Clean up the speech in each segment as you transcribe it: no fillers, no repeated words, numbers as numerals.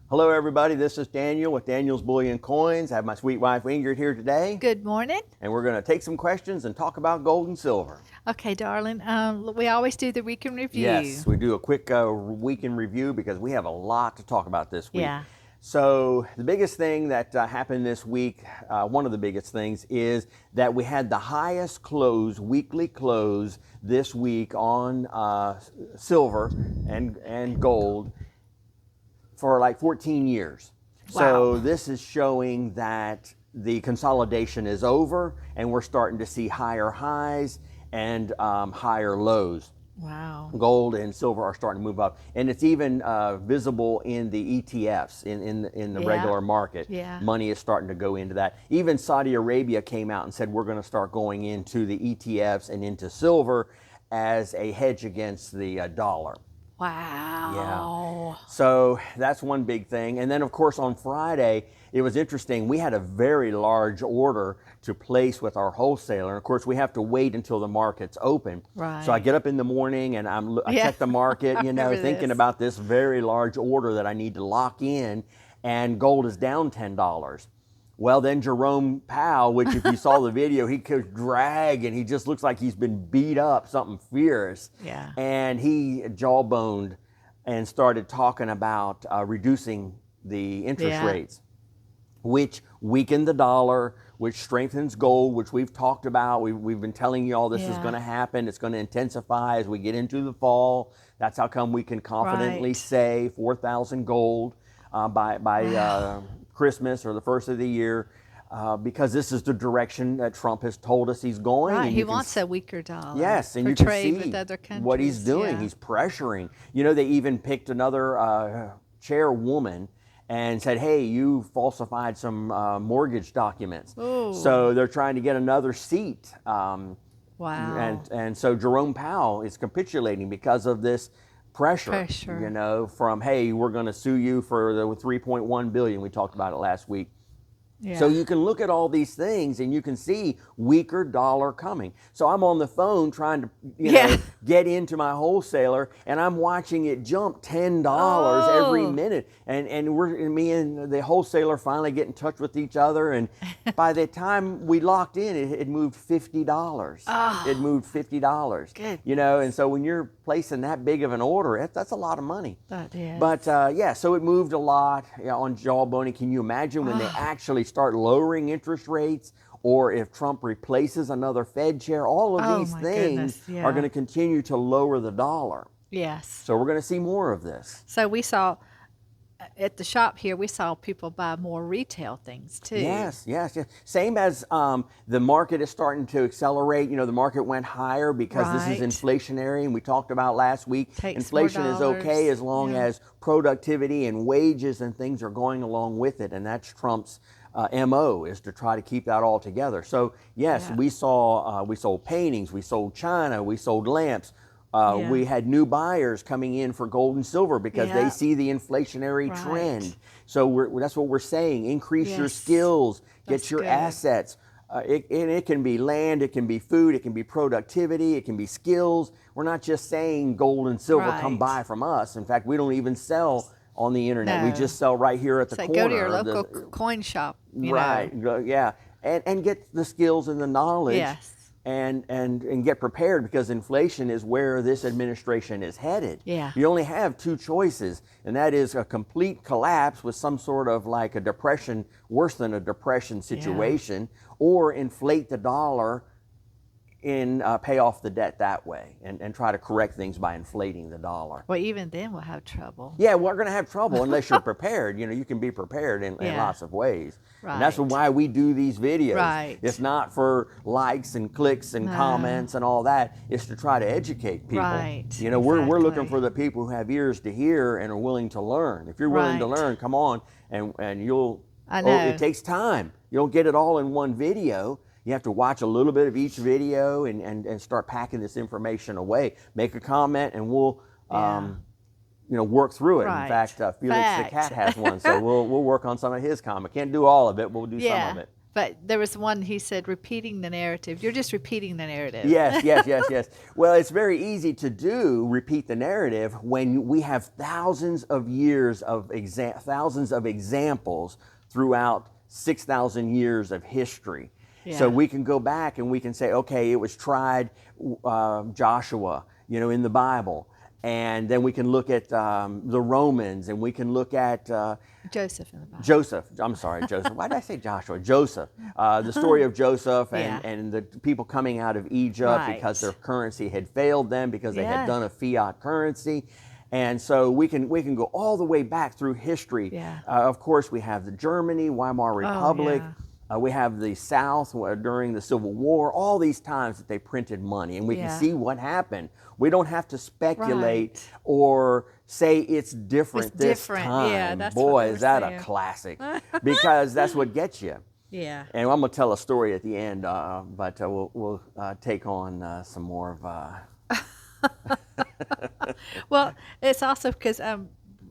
Hello, everybody. This is Daniel with Daniel's Bullion Coins. I have my sweet wife Ingrid here today, Good morning. and we're going to take some questions and talk about gold and silver. Okay, darling. We always do the week in review. Yes, we do a quick week in review because we have a lot to talk about this week. Yeah. So the biggest thing that happened this week, one of the biggest things, is that we had the highest close, weekly close this week on silver and gold for like 14 years. So Wow. this is showing that the consolidation is over and we're starting to see higher highs and higher lows. Wow. Gold and silver are starting to move up, and it's even visible in the ETFs in the Yeah. regular market. Yeah. Money is starting to go into that. Even Saudi Arabia came out and said we're going to start going into the ETFs and into silver as a hedge against the dollar. Wow. So that's one big thing. And then, of course, on Friday, it was interesting. We had a very large order to place with our wholesaler. And of course, we have to wait until the market's open. Right. So I get up in the morning and I Yeah. check the market, Remember thinking this. about this very large order that I need to lock in. And gold is down $10. Well, then Jerome Powell, which if you saw the video, he could drag and he just looks like he's been beat up, something fierce. Yeah. And he jawboned and started talking about reducing the interest Yeah. rates, which weaken the dollar, which strengthens gold, which we've talked about. We've been telling you all this is Yeah. going to happen. It's going to intensify as we get into the fall. That's how come we can confidently Right. say 4,000 gold by Wow. Christmas or the first of the year, because this is the direction that Trump has told us he's going. Right. and He you can wants a weaker dollar. Yes, and for you can trade see with other countries. what he's doing. Yeah. He's pressuring. They even picked another chairwoman and said, hey, you falsified some mortgage documents. Ooh. So they're trying to get another seat. Wow. And so Jerome Powell is capitulating because of this pressure. From, hey, we're going to sue you for the 3.1 billion. We talked about it last week. Yeah. So you can look at all these things and you can see weaker dollar coming. So I'm on the phone trying to, Yeah. get into my wholesaler, and I'm watching it jump $10 every Oh. minute. And me and the wholesaler finally get in touch with each other. And by the time we locked in, it moved $50. Oh. It moved $50. Good. And so when you're placing that big of an order, that's a lot of money. That is. But so it moved a lot on jawboning. Can you imagine when they actually start lowering interest rates, or if Trump replaces another Fed chair? All of Oh, these my things goodness, yeah. are going to continue to lower the dollar. Yes. So we're going to see more of this. So we saw at the shop here, we saw people buy more retail things too. Yes. Same as the market is starting to accelerate. The market went higher because this is Right. inflationary, and we talked about last week. Takes Inflation more is okay dollars. as long Yeah. as productivity and wages and things are going along with it, and that's Trump's MO, is to try to keep that all together. So yes, Yeah. we sold paintings, we sold china, we sold lamps. Yeah. We had new buyers coming in for gold and silver because they Yeah. see the inflationary Right. trend. So that's what we're saying. Increase your Yes. skills, get That's your good. assets. It can be land, it can be food, it can be productivity, it can be skills. We're not just saying gold and silver, come Right. buy from us. In fact, we don't even sell on the internet. We No. just sell right here at the So corner. go to your of local the, coin shop. right, yeah, and get the skills and the knowledge. Yes. And get prepared, because inflation is where this administration is headed. Yeah. You only have two choices, and that is a complete collapse with some sort of like a depression, worse than a depression situation, or inflate the dollar and pay off the debt that way, and try to correct things by inflating the dollar. Well, even then we'll have trouble. Yeah, we're going to have trouble unless you're prepared. You can be prepared in Yeah. lots of ways. And that's Right. why we do these videos. Right. It's not for likes and clicks and No. comments and all that. It's to try to educate people. Right, We're looking exactly. for the people who have ears to hear and are willing to learn. If you're willing to Right. learn, come on, and you'll. I Oh, know. it takes time. You don't get it all in one video. You have to watch a little bit of each video and start packing this information away. Make a comment, and we'll Yeah. work through it. Right. In fact, Felix the Fact. cat has one, so we'll work on some of his comment. Can't do all of it, but we'll do some Yeah. of it. But there was one, he said, repeating the narrative. You're just repeating the narrative. Yes. Well, it's very easy to repeat the narrative when we have thousands of years of thousands of examples throughout 6,000 years of history. Yeah. So we can go back and we can say, okay, it was tried, Joshua, in the Bible. And then we can look at the Romans, and we can look at Joseph in the Bible. Joseph. Why did I say Joshua? Joseph. The story of Joseph and the people coming out of Egypt because their currency had failed them, because they had done a fiat currency. And so we can go all the way back through history. Yeah. Of course, we have the Germany, Weimar Republic. Oh, yeah. We have the South during the Civil War, all these times that they printed money, and we can see what happened. We don't have to speculate or say it's different this time. Yeah, that's Boy, what is that saying. a classic, because that's what gets you. Yeah. And I'm going to tell a story at the end, but we'll take on some more of... Well, it's also because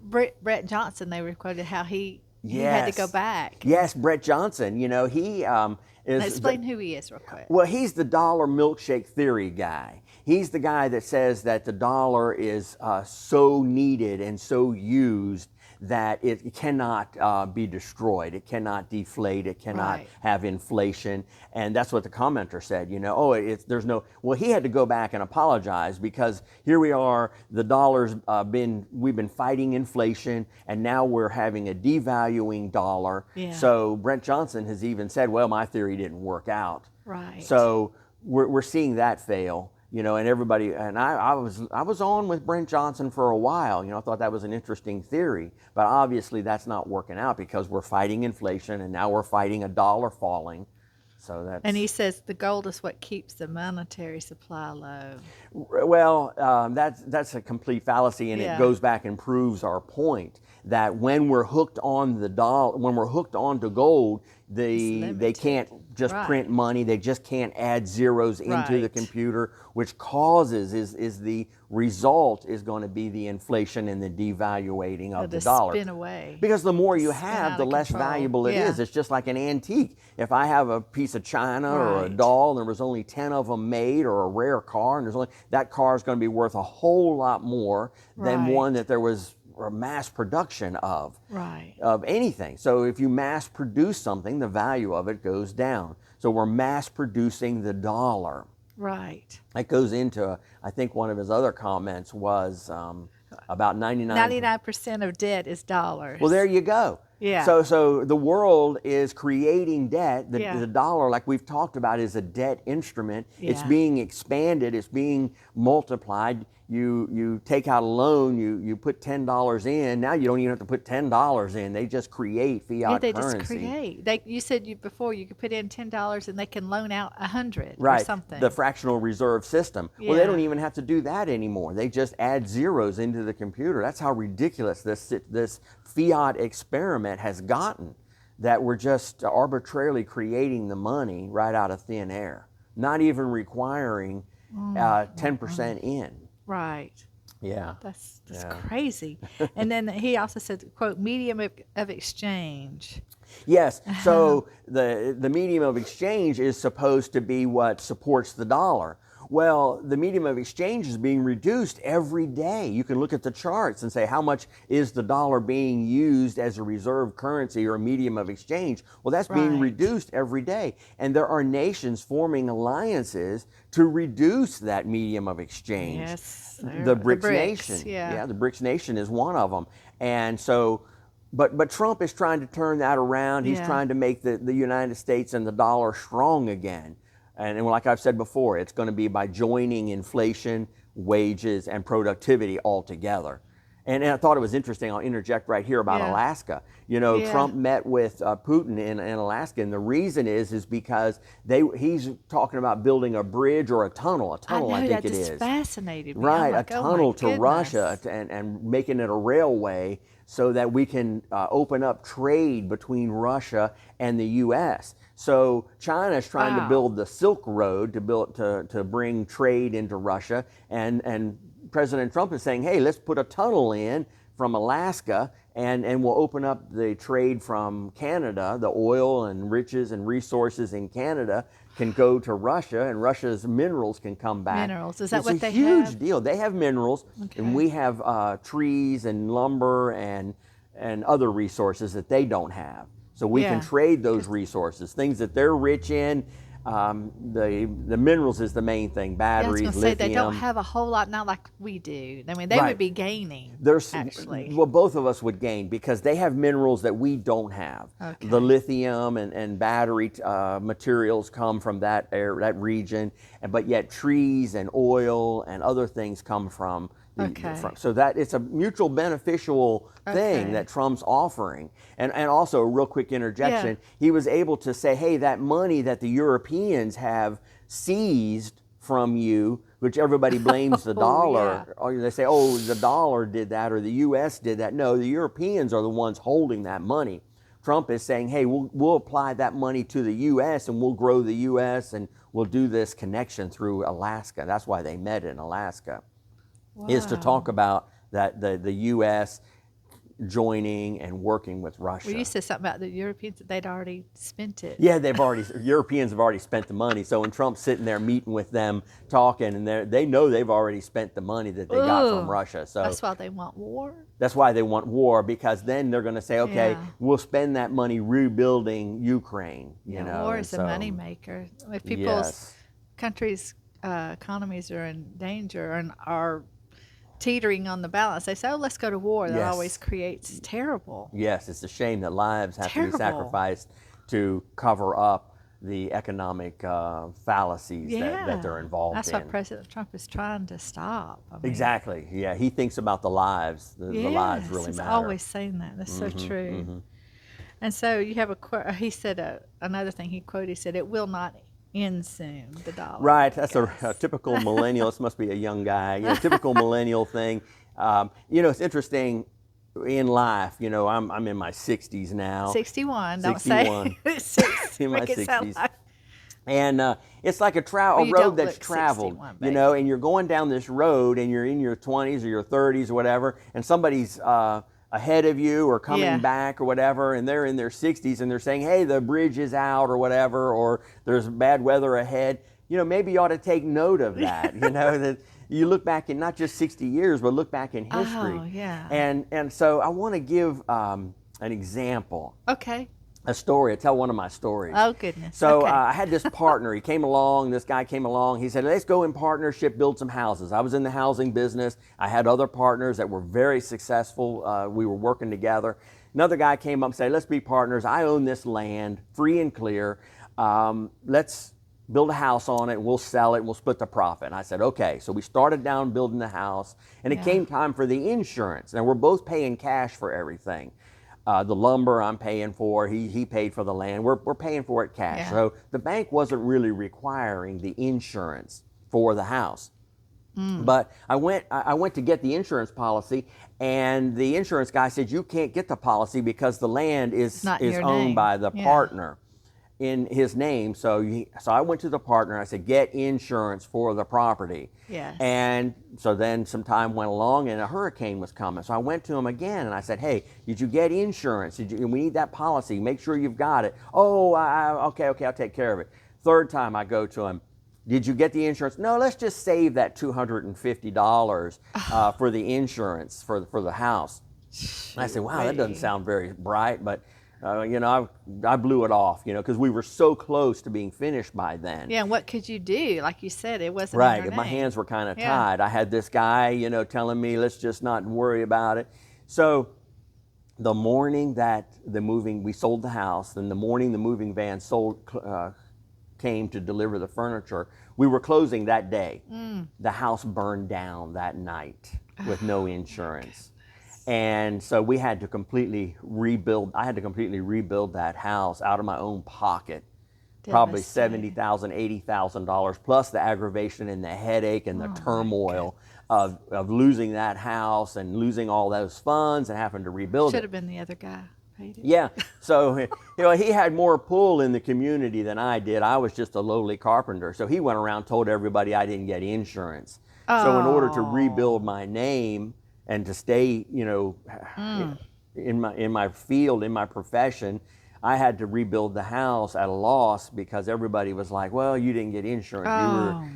Brett Johnson, they were quoted how he had to go back. Yes, Brett Johnson. He is... Now explain who he is real quick. Well, he's the dollar milkshake theory guy. He's the guy that says that the dollar is so needed and so used that it cannot be destroyed. It cannot deflate. It cannot have inflation. And that's what the commenter said, there's no... Well, he had to go back and apologize, because here we are, the dollar's we've been fighting inflation, and now we're having a devaluing dollar. Yeah. So Brent Johnson has even said, well, my theory didn't work out. Right. So we're seeing that fail. And everybody, and I was on with Brent Johnson for a while. I thought that was an interesting theory, but obviously that's not working out, because we're fighting inflation, and now we're fighting a dollar falling. So that's... And he says the gold is what keeps the monetary supply low. Well, that's a complete fallacy, and it goes back and proves our point that when we're hooked on the dollar, when we're hooked onto gold, they can't just print money. They just can't add zeros into the computer, which causes is the result is going to be the inflation and the devaluating of the dollar. Spin away. Because the more you have, the less valuable it is. It's just like an antique. If I have a piece of china or a doll, and there was only 10 of them made, or a rare car, and that car is going to be worth a whole lot more than one that there was a mass production of anything. So if you mass produce something, the value of it goes down. So we're mass producing the dollar. Right. That goes into, I think one of his other comments was about 99% of debt is dollars. Well, there you go. Yeah. So the world is creating debt. The dollar, like we've talked about, is a debt instrument. Yeah. It's being expanded. It's being multiplied. You take out a loan. You put $10 in. Now you don't even have to put $10 in. They just create fiat currency. They just create. You said before you could put in $10 and they can loan out $100 or something. The fractional reserve system. Yeah. Well, they don't even have to do that anymore. They just add zeros into the computer. That's how ridiculous this fiat experiment has gotten, that we're just arbitrarily creating the money right out of thin air, not even requiring 10% in. Right. Yeah. That's crazy. And then he also said, quote, medium of exchange. Yes. So the medium of exchange is supposed to be what supports the dollar. Well, the medium of exchange is being reduced every day. You can look at the charts and say, how much is the dollar being used as a reserve currency or a medium of exchange? Well, that's being reduced every day. And there are nations forming alliances to reduce that medium of exchange. Yes. The BRICS nation. Yeah. The BRICS nation is one of them. And so, but Trump is trying to turn that around. He's trying to make the United States and the dollar strong again. And like I've said before, it's going to be by joining inflation, wages, and productivity all together. And I thought it was interesting, I'll interject right here about Alaska. Trump met with Putin in Alaska, and the reason is because he's talking about building a bridge or a tunnel. I think it is. That just fascinated me. Right, a tunnel to Russia and making it a railway so that we can open up trade between Russia and the U.S. So China is trying to build the Silk Road to bring trade into Russia, and President Trump is saying, hey, let's put a tunnel in from Alaska and will open up the trade from Canada. The oil and riches and resources in Canada can go to Russia, and Russia's minerals can come back. Minerals, is that it's what a they huge have? deal. They have minerals, Okay. and we have trees and lumber and other resources that they don't have. So we can Yeah. trade those resources, things that they're rich in. The minerals is the main thing, Yeah, I was batteries, going to say lithium. they don't have a whole lot, not like we do. I mean, they Right. would be gaining, There's, actually. well, both of us would gain because they have minerals that we don't have. Okay. The lithium and battery materials come from that region, but yet trees and oil and other things come from. Okay. So that it's a mutual beneficial thing Okay. that Trump's offering. And also, a real quick interjection, he was able to say, hey, that money that the Europeans have seized from you, which everybody blames the dollar. Or they say, oh, the dollar did that or the U.S. did that. No, the Europeans are the ones holding that money. Trump is saying, hey, we'll apply that money to the U.S. and we'll grow the U.S. and we'll do this connection through Alaska. That's why they met in Alaska, is to talk about that the U.S. joining and working with Russia. Well, you said something about the Europeans that they'd already spent it. Yeah, Europeans have already spent the money. So when Trump's sitting there meeting with them, talking, and they know they've already spent the money that they got from Russia. So that's why they want war? That's why they want war, because then they're going to say, okay, we'll spend that money rebuilding Ukraine. You know, war is a moneymaker. If people's countries' economies are in danger and are teetering on the balance, they say, oh, let's go to war. That always creates terrible. Yes, it's a shame that lives have to be sacrificed to cover up the economic fallacies that they're involved in. That's what President Trump is trying to stop. I mean, exactly. Yeah, he thinks about the lives. The lives really he's matter. always saying that. That's so true. And so you have he said another thing he quoted. He said, "It will not end soon." The dollar. Right. That's a typical millennial. This must be a young guy. You know, typical millennial thing. You know, it's interesting in life. You know, I'm in my 60s now. 61. 61. Don't say in my make it sound 60s. like. And it's like a road that's traveled, you know, and you're going down this road and you're in your 20s or your 30s or whatever, and somebody's ahead of you or coming back or whatever, and they're in their 60s and they're saying, hey, the bridge is out or whatever, or there's bad weather ahead. You know, maybe you ought to take note of that, you know, that you look back in not just 60 years, but look back in history. Oh, yeah. And so I want to give an example. Okay. A story. I tell one of my stories. Oh, goodness. So I had this partner. He came along. This guy came along. He said, let's go in partnership, build some houses. I was in the housing business. I had other partners that were very successful. We were working together. Another guy came up and said, let's be partners. I own this land, free and clear. Let's build a house on it. We'll sell it. We'll split the profit. And I said, okay. So we started down building the house. And it came time for the insurance. Now, we're both paying cash for everything. The lumber I'm paying for, he paid for the land. We're paying for it cash. So the bank wasn't really requiring the insurance for the house. But I went to get the insurance policy, and the insurance guy said, you can't get the policy because the land is owned by the partner in his name. So I went to the partner. I said, get insurance for the property. Yes. And so then some time went along and a hurricane was coming. So I went to him again and I said, hey, did you get insurance? We need that policy. Make sure you've got it. Oh, okay, I'll take care of it. Third time I go to him, did you get the insurance? No, let's just save that $250 for the insurance for the house. And I said, wow, that doesn't sound very bright, but you know, I blew it off, you know, because we were so close to being finished by then. Yeah, and what could you do? Like you said, it wasn't right. in your My name. hands were kind of tied. I had this guy, you know, telling me, let's just not worry about it. So the morning that we sold the house, then the morning the moving van came to deliver the furniture, we were closing that day. The house burned down that night with no insurance. And so we had to completely rebuild. I had to completely rebuild that house out of my own pocket. Probably $70,000, $80,000, plus the aggravation and the headache and the turmoil of losing that house and losing all those funds and having to rebuild it. Should have been the other guy. Paid it. Yeah. So, you know, he had more pull in the community than I did. I was just a lowly carpenter. So he went around, told everybody I didn't get insurance. So in order to rebuild my name and to stay, you know, in my field, in my profession, I had to rebuild the house at a loss because everybody was like, "Well, you didn't get insurance."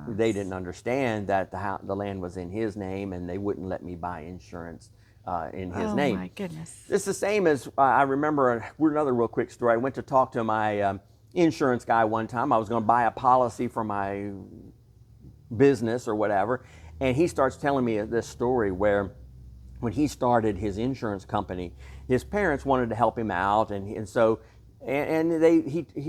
They didn't understand that the land was in his name, and they wouldn't let me buy insurance in his name. Oh my goodness! It's the same as I remember. Another real quick story. I went to talk to my insurance guy one time. I was going to buy a policy for my business or whatever, and he starts telling me this story where, when he started his insurance company, his parents wanted to help him out, and he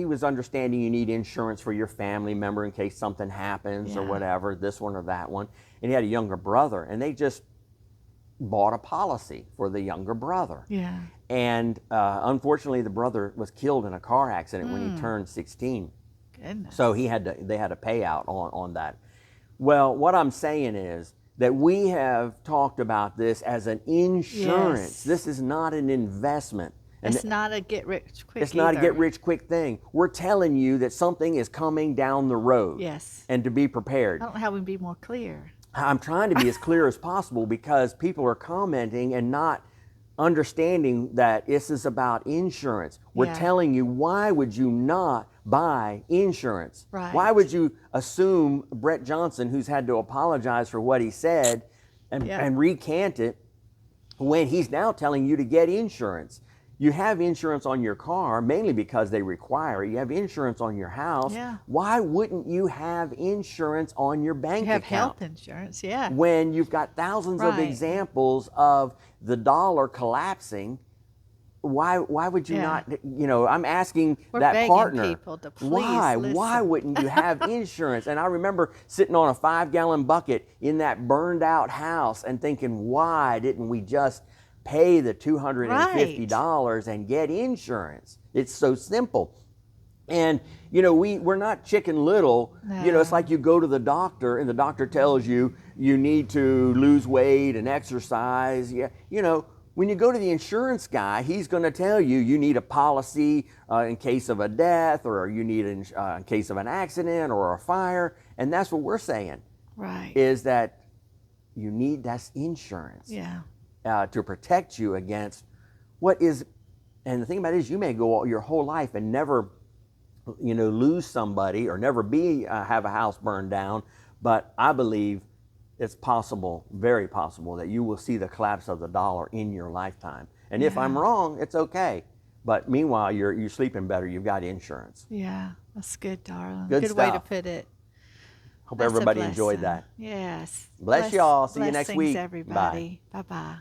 was understanding you need insurance for your family member in case something happens or whatever, this one or that one. And he had a younger brother, and they just bought a policy for the younger brother. Yeah. And unfortunately, the brother was killed in a car accident when he turned 16. Goodness. So they had to pay out on that. Well, what I'm saying is that we have talked about this as an insurance. Yes. This is not an investment. And it's not a get rich quick. It's not a get rich quick thing. We're telling you that something is coming down the road. Yes. And to be prepared. I don't know how we can be more clear. I'm trying to be as clear as possible because people are commenting and not understanding that this is about insurance. We're telling you, why would you not buy insurance? Right. Why would you assume Brett Johnson, who's had to apologize for what he said and recant it, when he's now telling you to get insurance? You have insurance on your car, mainly because they require it. You have insurance on your house. Yeah. Why wouldn't you have insurance on your bank account? You have health insurance, When you've got thousands of examples of the dollar collapsing, why would you not, I'm asking that partner, people to please why listen. wouldn't you have insurance? And I remember sitting on a 5-gallon bucket in that burned out house and thinking, why didn't we just pay the $250 and get insurance? It's so simple. And we're not Chicken Little. No. It's like you go to the doctor and the doctor tells you need to lose weight and exercise. When you go to the insurance guy, he's going to tell you need a policy in case of a death, or you need in case of an accident or a fire. And that's what we're saying. Right. Is that you need that insurance. Yeah. To protect you against what is, and the thing about it is, you may go your whole life and never, lose somebody or never have a house burned down. But I believe it's possible, very possible, that you will see the collapse of the dollar in your lifetime. And if I'm wrong, it's okay. But meanwhile, you're sleeping better. You've got insurance. Yeah, that's good, darling. Good way to stuff. put it. Hope That's everybody enjoyed that. Yes. Bless y'all. See you next week. Blessings, everybody. Bye-bye.